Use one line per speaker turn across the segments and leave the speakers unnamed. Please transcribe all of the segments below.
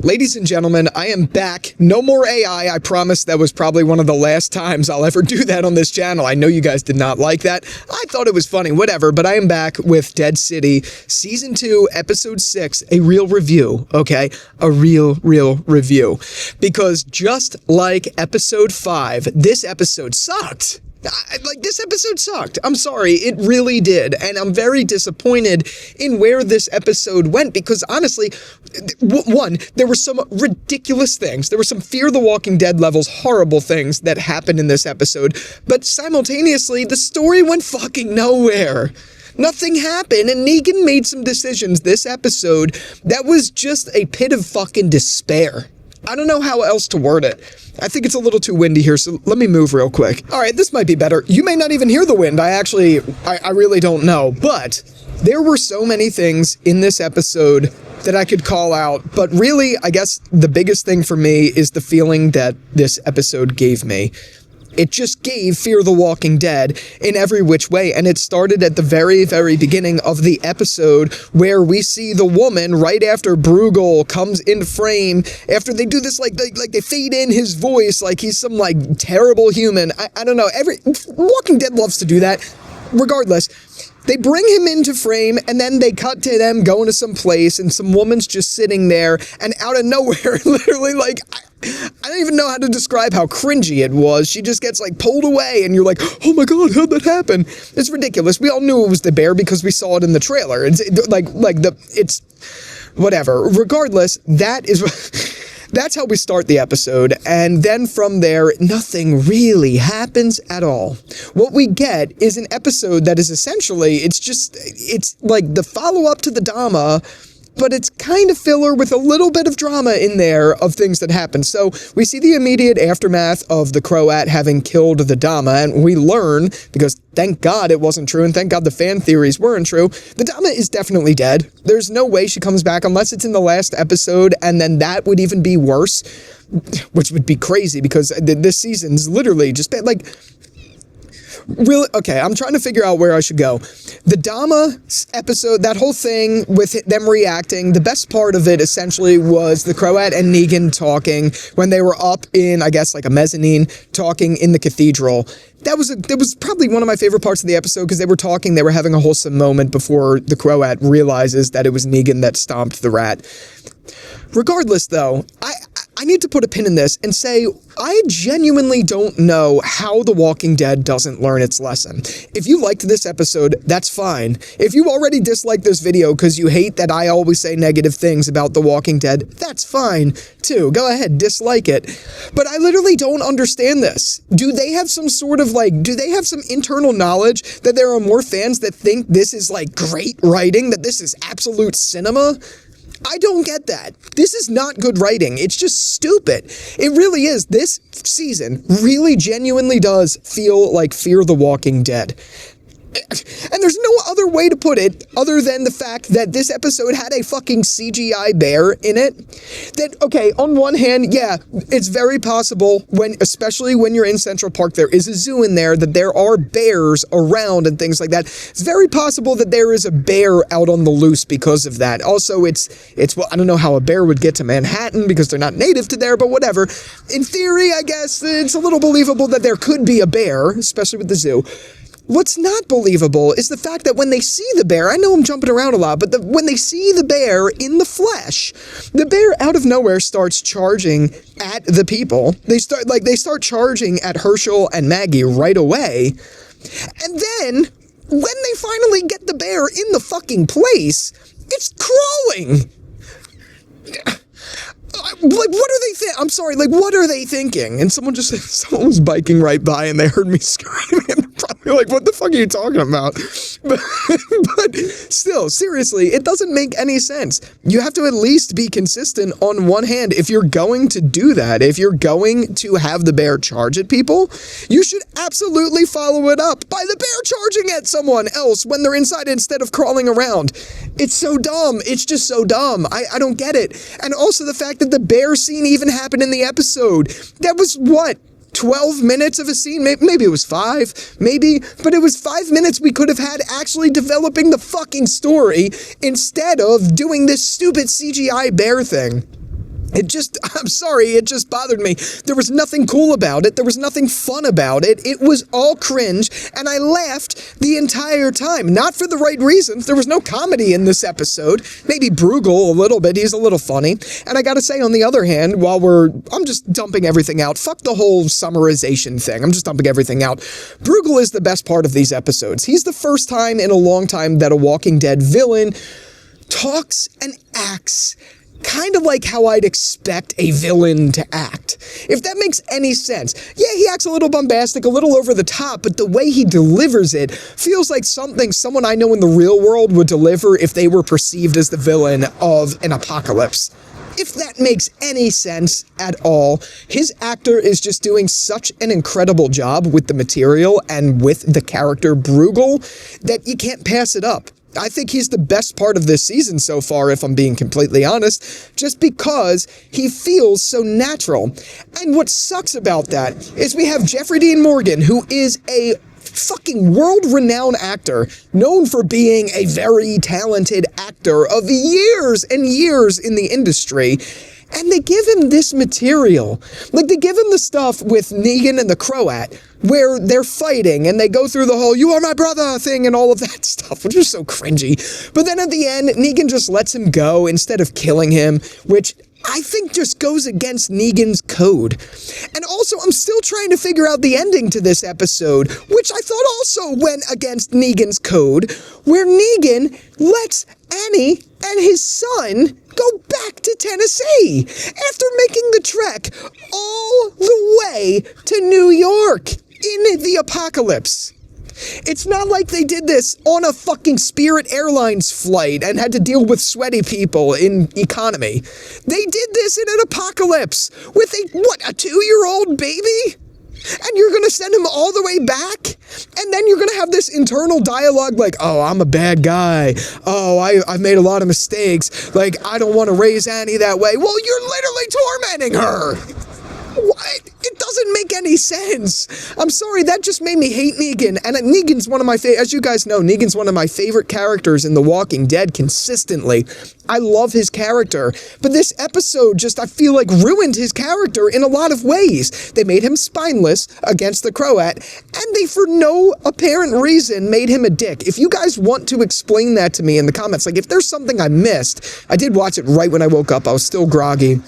Ladies and gentlemen, I am back. No more AI. I promise that was probably one of the last times I'll ever do that on this channel. I know you guys did not like that. I thought it was funny, whatever, but I am back with Dead City, Season 2, Episode 6, a real review, okay? A real review. Because just like Episode 5, this episode sucked. This episode sucked. I'm sorry, it really did. And I'm very disappointed in where this episode went because honestly, one, there were some ridiculous things. There were some Fear the Walking Dead levels, horrible things that happened in this episode. But simultaneously, the story went fucking nowhere. Nothing happened, and Negan made some decisions this episode that was just a pit of fucking despair. I don't know how else to word it. I think it's a little too windy here, so let me move real quick. All right, this might be better. You may not even hear the wind. I really don't know. But there were so many things in this episode that I could call out. But really, I guess the biggest thing for me is the feeling that this episode gave me. It just gave Fear the Walking Dead in every which way, and it started at the very beginning of the episode where we see the woman right after Bugal comes in frame, after they do this, like they fade in his voice like he's some, like, terrible human. I don't know. Walking Dead loves to do that. Regardless, they bring him into frame, and then they cut to them going to some place, and some woman's just sitting there, and out of nowhere, literally, like, I don't even know how to describe how cringy it was. She just gets, like, pulled away, and you're like, oh my god, how'd that happen? It's ridiculous. We all knew it was the bear because we saw it in the trailer. It's whatever. Regardless, that's how we start the episode, and then from there, nothing really happens at all. What we get is an episode that is essentially, it's like the follow-up to the Dama, but it's kind of filler with a little bit of drama in there of things that happen. So we see the immediate aftermath of the Croat having killed the Dama, and we learn, because thank God it wasn't true, and thank God the fan theories weren't true, the Dama is definitely dead. There's no way she comes back unless it's in the last episode, and then that would even be worse, which would be crazy because this season's literally just been, like... Really? Okay, I'm trying to figure out where I should go. The Dama episode, that whole thing with them reacting, the best part of it essentially was the Croat and Negan talking when they were up in, I guess, like a mezzanine, talking in the cathedral. That was probably one of my favorite parts of the episode because they were talking, they were having a wholesome moment before the Croat realizes that it was Negan that stomped the rat. Regardless, though, I need to put a pin in this and say, I genuinely don't know how The Walking Dead doesn't learn its lesson. If you liked this episode, that's fine. If you already disliked this video because you hate that I always say negative things about The Walking Dead, that's fine, too. Go ahead, dislike it. But I literally don't understand this. Do they have some sort of, do they have some internal knowledge that there are more fans that think this is, great writing, that this is absolute cinema? I don't get that. This is not good writing. It's just stupid. It really is. This season really genuinely does feel like Fear the Walking Dead. And there's no other way to put it other than the fact that this episode had a fucking CGI bear in it. That, okay, on one hand, yeah, it's very possible especially when you're in Central Park, there is a zoo in there, that there are bears around and things like that. It's very possible that there is a bear out on the loose because of that. Also, well, I don't know how a bear would get to Manhattan because they're not native to there, but whatever. In theory, I guess it's a little believable that there could be a bear, especially with the zoo. What's not believable is the fact that when they see the bear, I know I'm jumping around a lot, but when they see the bear in the flesh, the bear out of nowhere starts charging at the people. They start charging at Herschel and Maggie right away. And then, when they finally get the bear in the fucking place, it's crawling. What are they I'm sorry, what are they thinking? And someone was biking right by and they heard me screaming. Probably like, what the fuck are you talking about? But still, seriously, it doesn't make any sense. You have to at least be consistent on one hand. If you're going to do that, if you're going to have the bear charge at people, you should absolutely follow it up by the bear charging at someone else when they're inside instead of crawling around. It's so dumb. It's just so dumb. I don't get it. And also the fact that the bear scene even happened in the episode. That was what? 12 minutes of a scene? Maybe it was 5, maybe, but it was 5 minutes we could have had actually developing the fucking story instead of doing this stupid CGI bear thing. I'm sorry, it just bothered me. There was nothing cool about it. There was nothing fun about it. It was all cringe, and I laughed the entire time. Not for the right reasons. There was no comedy in this episode. Maybe Bugal a little bit. He's a little funny. And I gotta say, on the other hand, I'm just dumping everything out. Fuck the whole summarization thing. I'm just dumping everything out. Bugal is the best part of these episodes. He's the first time in a long time that a Walking Dead villain talks and acts kind of like how I'd expect a villain to act. If that makes any sense. Yeah, he acts a little bombastic, a little over the top, but the way he delivers it feels like something someone I know in the real world would deliver if they were perceived as the villain of an apocalypse. If that makes any sense at all, his actor is just doing such an incredible job with the material and with the character Bugal that you can't pass it up. I think he's the best part of this season so far, if I'm being completely honest, just because he feels so natural. And what sucks about that is we have Jeffrey Dean Morgan, who is a fucking world-renowned actor, known for being a very talented actor of years and years in the industry. And they give him this material. Like, they give him the stuff with Negan and the Croat, where they're fighting, and they go through the whole, "you are my brother" thing and all of that stuff, which is so cringy. But then at the end, Negan just lets him go instead of killing him, which I think just goes against Negan's code. And also, I'm still trying to figure out the ending to this episode, which I thought also went against Negan's code, where Negan lets Annie and his son go back to Tennessee after making the trek all the way to New York in the apocalypse. It's not like they did this on a fucking Spirit Airlines flight and had to deal with sweaty people in economy. They did this in an apocalypse with a 2-year-old baby? And you're going to send him all the way back? And then you're going to have this internal dialogue like, "oh, I'm a bad guy. Oh, I've made a lot of mistakes. Like, I don't want to raise Annie that way." Well, you're literally tormenting her. What? It doesn't make any sense. I'm sorry, that just made me hate Negan. And Negan's one of my as you guys know, Negan's one of my favorite characters in The Walking Dead consistently. I love his character. But this episode just, I feel like, ruined his character in a lot of ways. They made him spineless against the Croat, and they, for no apparent reason, made him a dick. If you guys want to explain that to me in the comments, like, if there's something I missed, I did watch it right when I woke up. I was still groggy.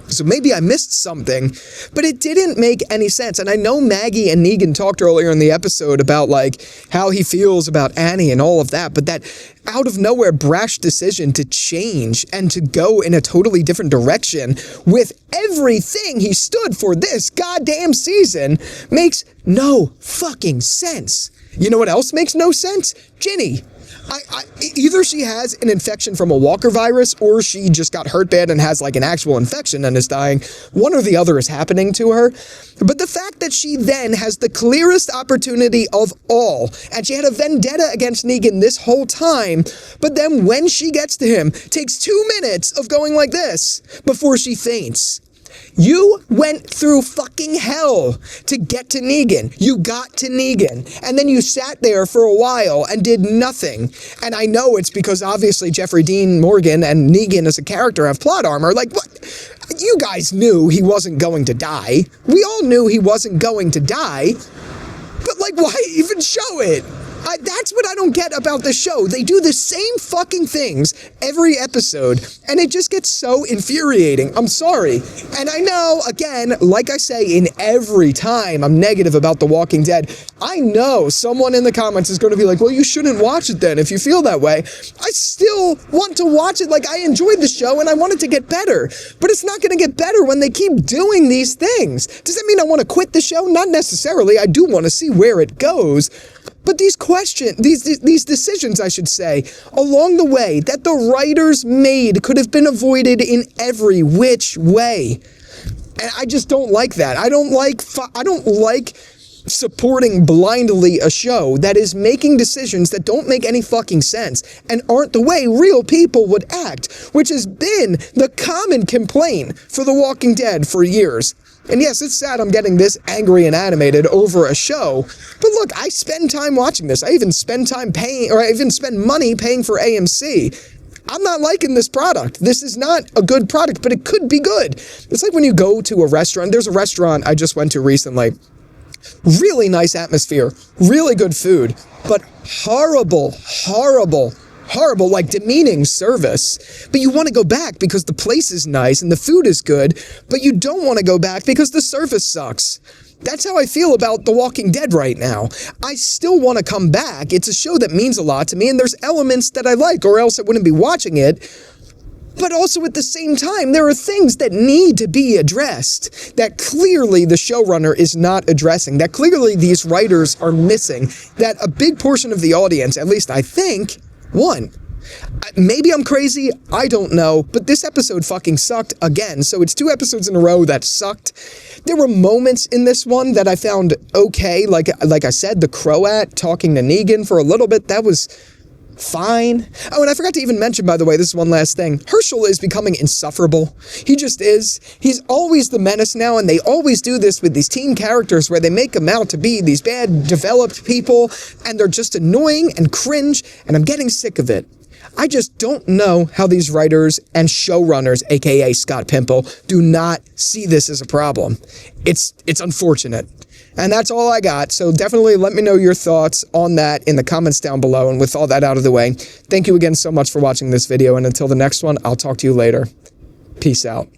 So maybe I missed something, but it didn't make any sense. And I know Maggie and Negan talked earlier in the episode about, like, how he feels about Annie and all of that, but that out of nowhere brash decision to change and to go in a totally different direction with everything he stood for this goddamn season makes no fucking sense. You know what else makes no sense? Ginny. Either she has an infection from a Walker virus, or she just got hurt bad and has like an actual infection and is dying. One or the other is happening to her. But the fact that she then has the clearest opportunity of all, and she had a vendetta against Negan this whole time, but then when she gets to him, takes 2 minutes of going like this before she faints. You went through fucking hell to get to Negan. You got to Negan. And then you sat there for a while and did nothing. And I know it's because obviously Jeffrey Dean Morgan and Negan as a character have plot armor. Like, what? You guys knew he wasn't going to die. We all knew he wasn't going to die. But, like, why even show it? That's what I don't get about the show. They do the same fucking things every episode, and it just gets so infuriating. I'm sorry. And I know, again, like I say, in every time I'm negative about The Walking Dead, I know someone in the comments is going to be like, well, you shouldn't watch it then if you feel that way. I still want to watch it. Like, I enjoyed the show, and I want it to get better. But it's not going to get better when they keep doing these things. Does that mean I want to quit the show? Not necessarily. I do want to see where it goes. But these decisions, I should say, along the way that the writers made could have been avoided in every which way. And I just don't like that. I don't like supporting blindly a show that is making decisions that don't make any fucking sense and aren't the way real people would act, which has been the common complaint for The Walking Dead for years. And yes, it's sad I'm getting this angry and animated over a show, but look, I spend time watching this. I even spend money paying for AMC. I'm not liking this product. This is not a good product, but it could be good. It's like when you go to a restaurant. There's a restaurant I just went to recently. Really nice atmosphere, really good food, but horrible, like demeaning service. But you want to go back because the place is nice and the food is good, but you don't want to go back because the service sucks. That's how I feel about The Walking Dead right now. I still want to come back. It's a show that means a lot to me, and there's elements that I like, or else I wouldn't be watching it. But also at the same time, there are things that need to be addressed that clearly the showrunner is not addressing, that clearly these writers are missing, that a big portion of the audience, at least I think, won. Maybe I'm crazy, I don't know, but this episode fucking sucked again, so it's 2 episodes in a row that sucked. There were moments in this one that I found okay, like I said, the Croat talking to Negan for a little bit, that was fine. Oh, and I forgot to even mention, by the way, this is one last thing. Herschel is becoming insufferable. He just is. He's always the menace now, and they always do this with these teen characters where they make them out to be these bad, developed people, and they're just annoying and cringe, and I'm getting sick of it. I just don't know how these writers and showrunners, aka Scott Pimple, do not see this as a problem. It's unfortunate. And that's all I got, so definitely let me know your thoughts on that in the comments down below, and with all that out of the way, thank you again so much for watching this video, and until the next one, I'll talk to you later. Peace out.